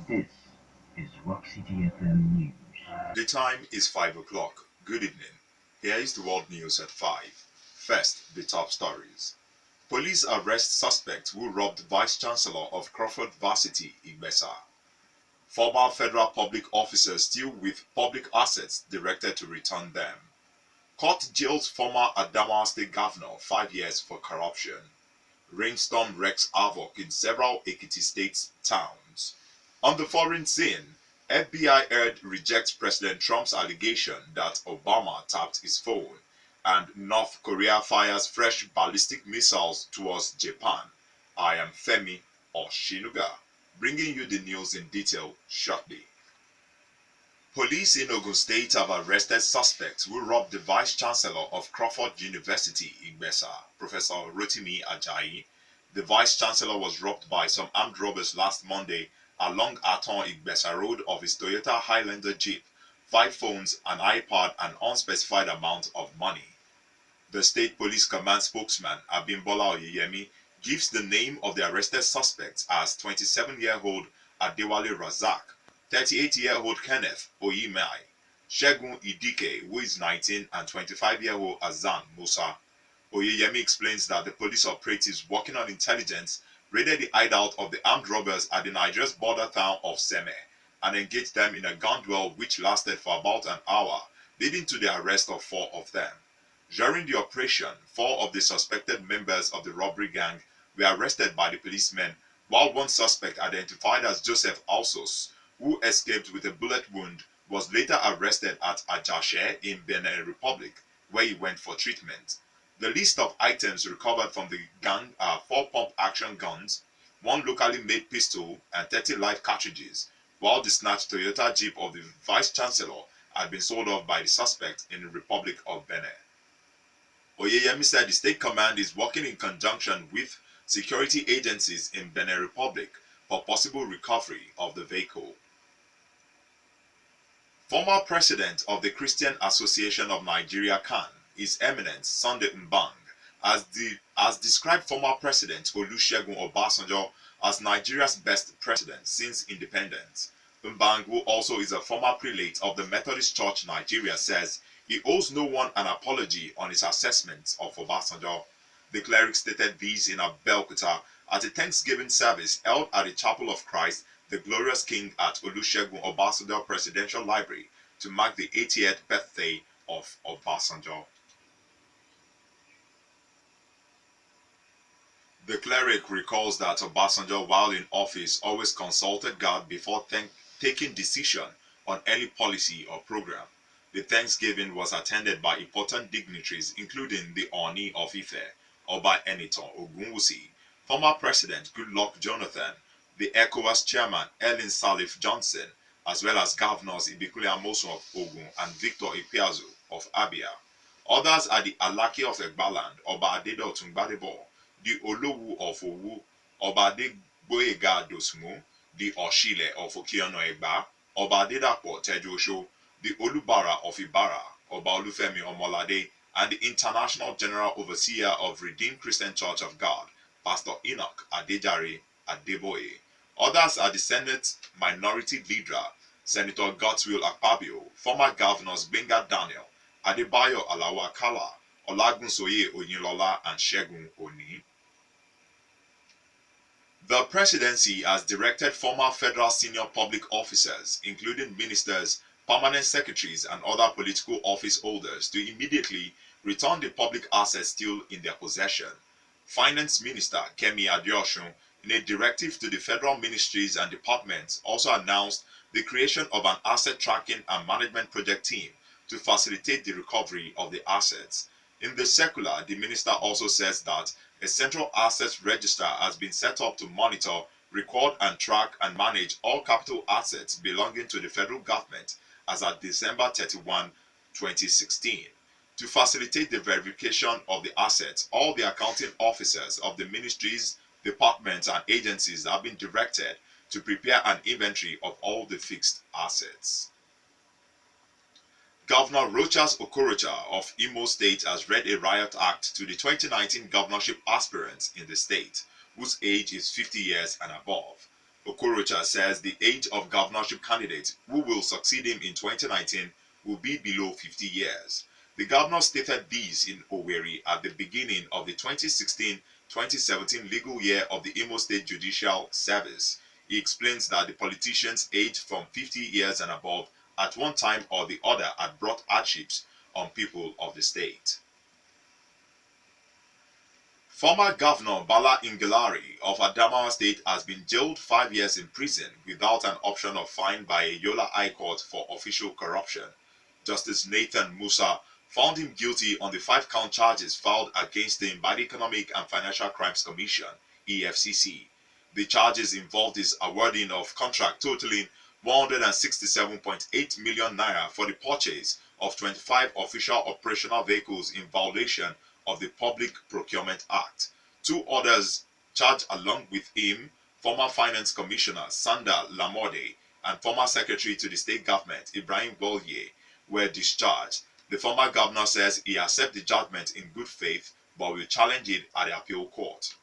This is Rock City FM News. The time is 5 o'clock. Good evening. Here is the world news at 5. First, the top stories. Police arrest suspect who robbed Vice Chancellor of Crawford Varsity, Igbesa. Former federal public officers still with public assets directed to return them. Court jails former Adamawa State Governor 5 years for corruption. Rainstorm wreaks havoc in several Ekiti State towns. On the foreign scene, FBI head rejects President Trump's allegation that Obama tapped his phone, and North Korea fires fresh ballistic missiles towards Japan. I am Femi Oshinuga, bringing you the news in detail shortly. Police in Ogun State have arrested suspects who robbed the Vice Chancellor of Crawford University, Igbesa, Professor Rotimi Ajayi. The Vice Chancellor was robbed by some armed robbers last Monday along Aton Igbesa Road of his Toyota Highlander Jeep, 5 phones, an iPad, and unspecified amount of money. The State Police Command spokesman, Abimbola Oyeyemi, gives the name of the arrested suspects as 27-year-old Adewale Razak, 38-year-old Kenneth Oyimai, Shegun Idike, who is 19, and 25-year-old Azan Musa. Oyeyemi explains that the police operatives working on intelligence raided the hideout of the armed robbers at the Nigeria's border town of Seme and engaged them in a gun duel which lasted for about an hour, leading to the arrest of 4 of them. During the operation, 4 of the suspected members of the robbery gang were arrested by the policemen, while one suspect identified as Joseph Alsos, who escaped with a bullet wound, was later arrested at Ajashe in Benin Republic, where he went for treatment. The list of items recovered from the gang are 4 pump-action guns, 1 locally made pistol, and 30 live cartridges, while the snatched Toyota Jeep of the Vice Chancellor had been sold off by the suspect in the Republic of Benin. Oyeyemi said the State Command is working in conjunction with security agencies in Benin Republic for possible recovery of the vehicle. Former President of the Christian Association of Nigeria (CAN), His Eminence Sunday Mbang, has described former President Olusegun Obasanjo as Nigeria's best president since independence. Mbang, who also is a former prelate of the Methodist Church Nigeria, says he owes no one an apology on his assessment of Obasanjo. The cleric stated this in Abeokuta at a Thanksgiving service held at the Chapel of Christ, the Glorious King at Olusegun Obasanjo Presidential Library to mark the 80th birthday of Obasanjo. The cleric recalls that Obasanjo, while in office, always consulted God before taking decision on any policy or program. The Thanksgiving was attended by important dignitaries including the Oni of Ife, Oba Enitan Ogunwusi, former President Goodluck Jonathan, the ECOWAS chairman Ellen Salif Johnson, as well as governors Ibikunle Amosun of Ogun and Victor Ipiazu of Abia. Others are the Alake of Egbaland, Oba Adedotun Gbadebo, the Olowu of Owu, Oba Adegboyega Dosunmu, the Oshile of Okiono Egba, Oba Adedapo Tejosho, the Olubara of Ibara, Oba Olufemi Omolade, and the International General Overseer of Redeemed Christian Church of God, Pastor Enoch Adejare Adeboye. Others are the Senate Minority Leader, Senator Godswill Akpabio, former governors Benga Daniel, Adebayo Alawa Kala, Olagunsoye Oyinlola, and Shegun Oni. The presidency has directed former federal senior public officers, including ministers, permanent secretaries, and other political office holders, to immediately return the public assets still in their possession. Finance Minister Kemi Adeosun, in a directive to the federal ministries and departments, also announced the creation of an asset tracking and management project team to facilitate the recovery of the assets. In the circular, the minister also says that a central assets register has been set up to monitor, record, and track and manage all capital assets belonging to the federal government as at December 31, 2016. To facilitate the verification of the assets, all the accounting officers of the ministries, departments, and agencies have been directed to prepare an inventory of all the fixed assets. Governor Rochas Okorocha of Imo State has read a riot act to the 2019 governorship aspirants in the state, whose age is 50 years and above. Okorocha says the age of governorship candidates who will succeed him in 2019 will be below 50 years. The governor stated this in Owerri at the beginning of the 2016-2017 legal year of the Imo State Judicial Service. He explains that the politicians aged from 50 years and above at one time or the other had brought hardships on people of the state. Former Governor Bala Ngelari of Adamawa State has been jailed 5 years in prison without an option of fine by a Yola High Court for official corruption. Justice Nathan Musa found him guilty on the 5-count charges filed against him by the Economic and Financial Crimes Commission, EFCC. The charges involved his awarding of contract totaling 167.8 million naira for the purchase of 25 official operational vehicles in violation of the Public Procurement Act. 2 others charged along with him, former Finance Commissioner Sanda Lamode and former Secretary to the State Government Ibrahim Bolye, were discharged. The former governor says he accepts the judgment in good faith but will challenge it at the appeal court.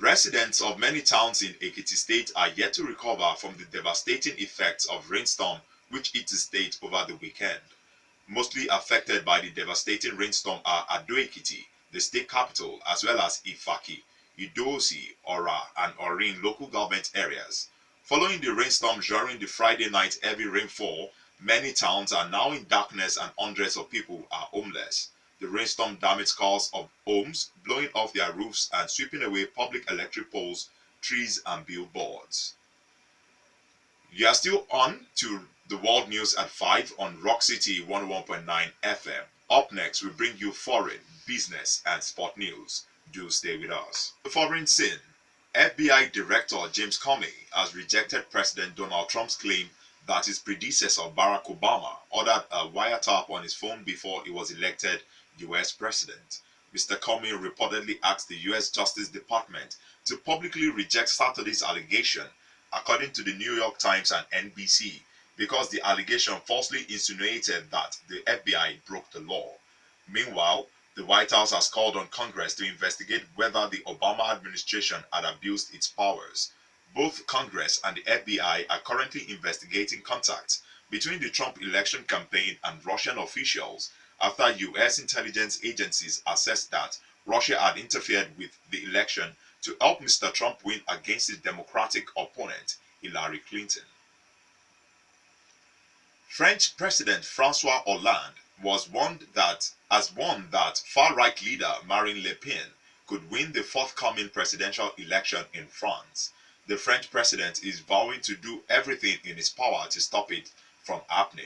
Residents of many towns in Ekiti State are yet to recover from the devastating effects of rainstorm which hit the state over the weekend. Mostly affected by the devastating rainstorm are Ado-Ekiti, the state capital, as well as Ifaki, Idosi, Ora, and Orin local government areas. Following the rainstorm during the Friday night heavy rainfall, many towns are now in darkness and hundreds of people are homeless. The rainstorm damaged cars of homes, blowing off their roofs and sweeping away public electric poles, trees, and billboards. You are still on to the world news at 5 on Rock City 101.9 FM. Up next, we bring you foreign, business, and sport news. Do stay with us. The foreign scene. FBI Director James Comey has rejected President Donald Trump's claim that his predecessor Barack Obama ordered a wiretap on his phone before he was elected U.S. President. Mr. Comey reportedly asked the U.S. Justice Department to publicly reject Saturday's allegation, according to the New York Times and NBC, because the allegation falsely insinuated that the FBI broke the law. Meanwhile, the White House has called on Congress to investigate whether the Obama administration had abused its powers. Both Congress and the FBI are currently investigating contacts between the Trump election campaign and Russian officials after U.S. intelligence agencies assessed that Russia had interfered with the election to help Mr. Trump win against his Democratic opponent, Hillary Clinton. French President François Hollande has warned that far-right leader Marine Le Pen could win the forthcoming presidential election in France. The French president is vowing to do everything in his power to stop it from happening.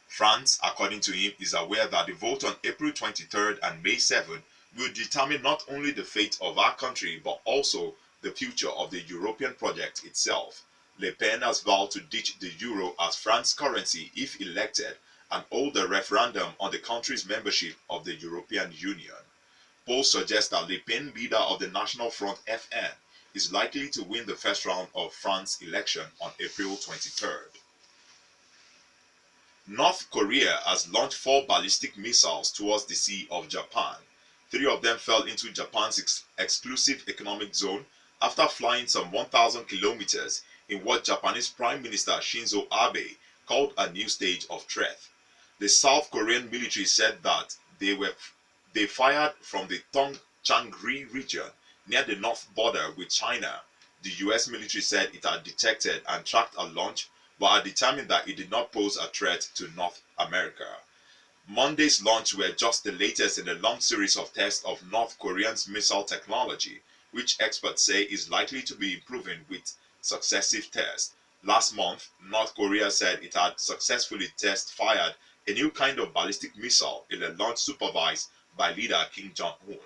France, according to him, is aware that the vote on April 23rd and May 7th will determine not only the fate of our country but also the future of the European project itself. Le Pen has vowed to ditch the euro as France's currency if elected and hold a referendum on the country's membership of the European Union. Polls suggest that Le Pen, leader of the National Front FN, is likely to win the first round of France's election on April 23rd. North Korea has launched 4 ballistic missiles towards the Sea of Japan. 3 of them fell into Japan's exclusive economic zone after flying some 1,000 kilometers in what Japanese Prime Minister Shinzo Abe called a new stage of threat. The South Korean military said that they fired from the Tongchang-ri region near the north border with China. The US military said it had detected and tracked a launch but had determined that it did not pose a threat to North America. Monday's launch were just the latest in a long series of tests of North Korea's missile technology, which experts say is likely to be improving with successive tests. Last month, North Korea said it had successfully test-fired a new kind of ballistic missile in a launch supervised by leader Kim Jong-un.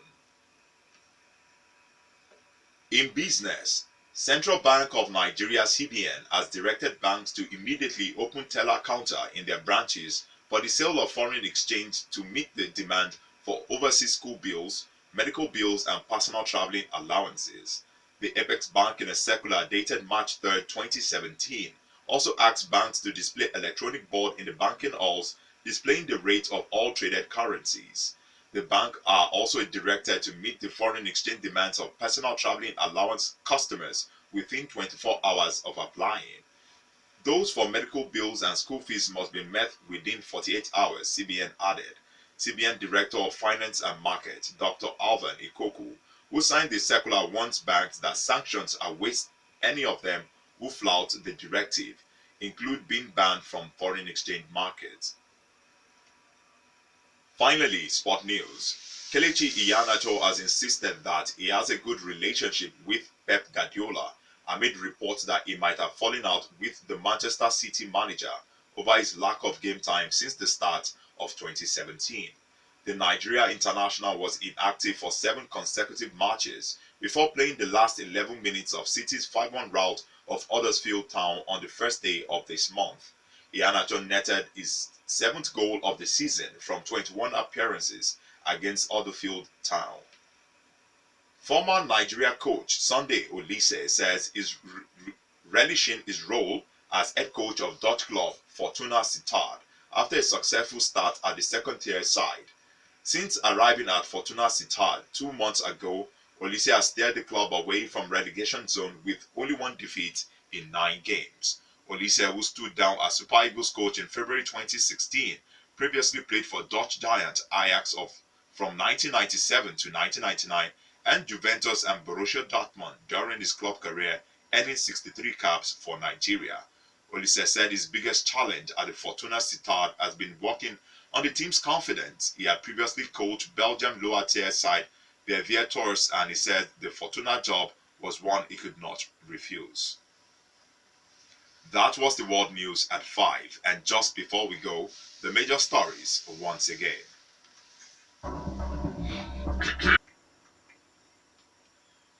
In business, Central Bank of Nigeria (CBN) has directed banks to immediately open teller counter in their branches for the sale of foreign exchange to meet the demand for overseas school bills, medical bills, and personal traveling allowances. The Apex Bank, in a circular dated March 3, 2017, also asked banks to display electronic board in the banking halls displaying the rate of all traded currencies. The bank are also directed to meet the foreign exchange demands of personal traveling allowance customers within 24 hours of applying. Those for medical bills and school fees must be met within 48 hours, CBN added. CBN Director of Finance and Market, Dr. Alvan Ikoku, who signed the circular, warns banks that sanctions await any of them who flout the directive, include being banned from foreign exchange markets. Finally, sport news. Kelechi Iheanacho has insisted that he has a good relationship with Pep Guardiola amid reports that he might have fallen out with the Manchester City manager over his lack of game time since the start of 2017. The Nigeria international was inactive for 7 consecutive matches before playing the last 11 minutes of City's 5-1 rout of Huddersfield Town on the first day of this month. Iheanacho netted his 7th goal of the season from 21 appearances against Huddersfield Town. Former Nigeria coach Sunday Oliseh says he's relishing his role as head coach of Dutch club Fortuna Sittard after a successful start at the second-tier side. Since arriving at Fortuna Sittard 2 months ago, Oliseh has steered the club away from relegation zone with only 1 defeat in 9 games. Oliseh, who stood down as Super Eagles coach in February 2016, previously played for Dutch giant Ajax from 1997 to 1999 and Juventus and Borussia Dortmund during his club career, earning 63 caps for Nigeria. Oliseh said his biggest challenge at the Fortuna Sittard has been working on the team's confidence. He had previously coached Belgium lower tier side Viatours, and he said the Fortuna job was one he could not refuse. That was the world news at 5, and just before we go, the major stories once again.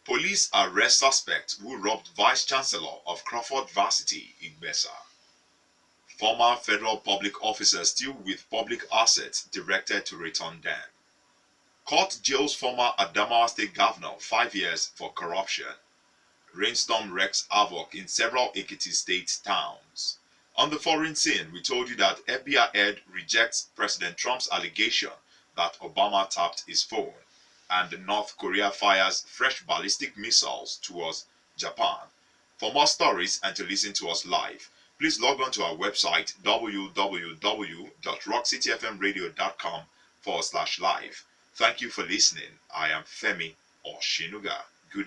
Police arrest suspect who robbed Vice Chancellor of Crawford Varsity, Igbesa. Former federal public officers still with public assets directed to return them. Court jails former Adamawa State Governor 5 years for corruption. Rainstorm wreaks havoc in several Ekiti State towns. On the foreign scene, we told you that FBI head rejects President Trump's allegation that Obama tapped his phone, and North Korea fires fresh ballistic missiles towards Japan. For more stories and to listen to us live, please log on to our website www.rockcityfmradio.com/live. Thank you for listening. I am Femi Oshinuga.